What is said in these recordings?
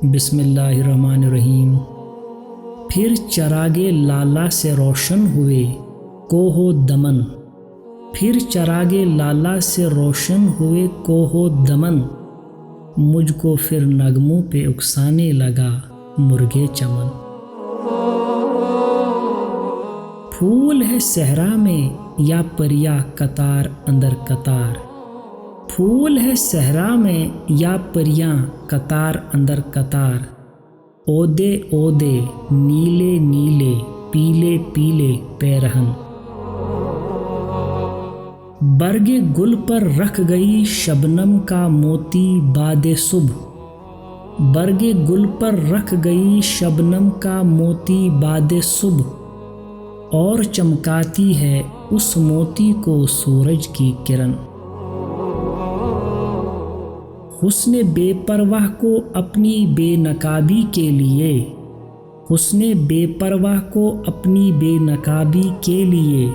बिस्मिल्लाहिर्रहमानिर्रहीम। फिर चरागे लाला से रोशन हुए कोहो दमन, फिर चरागे लाला से रोशन हुए कोहो दमन, मुझको फिर नगमों पे उकसाने लगा मुर्गे चमन। फूल है सहरा में या परिया कतार अंदर कतार, फूल है सहरा में या परियां कतार अंदर कतार, ओदे ओदे नीले नीले पीले पीले पैरहन। बरगे गुल पर रख गई शबनम का मोती बादे सुबह, बरगे गुल पर रख गई शबनम का मोती बादे सुबह, और चमकाती है उस मोती को सूरज की किरण। हुस्ने बेपरवाह को अपनी बेनकाबी के लिए, हुस्ने बेपरवाह को अपनी बेनकाबी के लिए,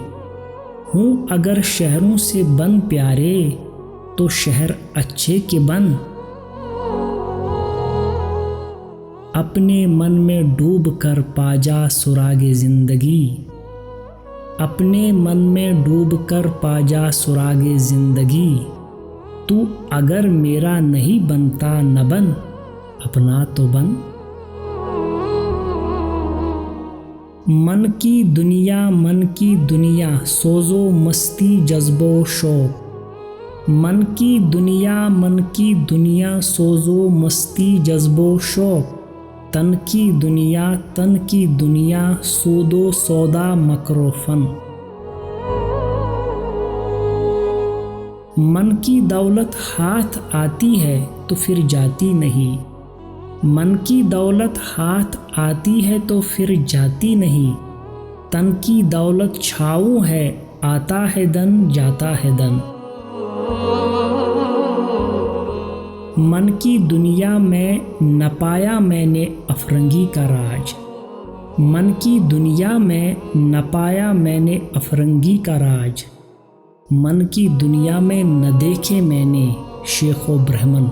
हूँ अगर शहरों से बन प्यारे तो शहर अच्छे के बन। अपने मन में डूब कर पाजा सुरागे जिंदगी, अपने मन में डूब कर पाजा सुरागे जिंदगी, तू अगर मेरा नहीं बनता न बन अपना तो बन। मन की दुनिया सोजो मस्ती जज्बो शौक, मन की दुनिया सोजो मस्ती जज्बो शौक, तन की दुनिया सूदो सौदा मकरोफन। मन की दौलत हाथ आती है तो फिर जाती नहीं, मन की दौलत हाथ आती है तो फिर जाती नहीं, तन की दौलत छाऊं है आता है दन जाता है दन। मन की दुनिया में न पाया मैंने अफरंगी का राज, मन की दुनिया में न पाया मैंने अफरंगी का राज, मन की दुनिया में न देखे मैंने शेखो ब्राह्मण।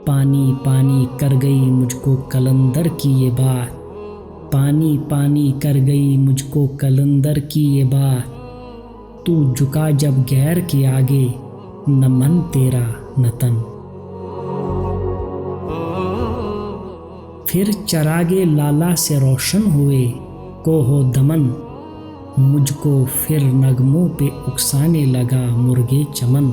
पानी पानी कर गई मुझको कलंदर की ये बात, पानी पानी कर गई मुझको कलंदर की ये बात, तू झुका जब गैर के आगे न मन तेरा न तन। फिर चरागे लाला से रोशन हुए कोहो दमन, मुझको फिर नगमों पे उकसाने लगा मुर्गे चमन।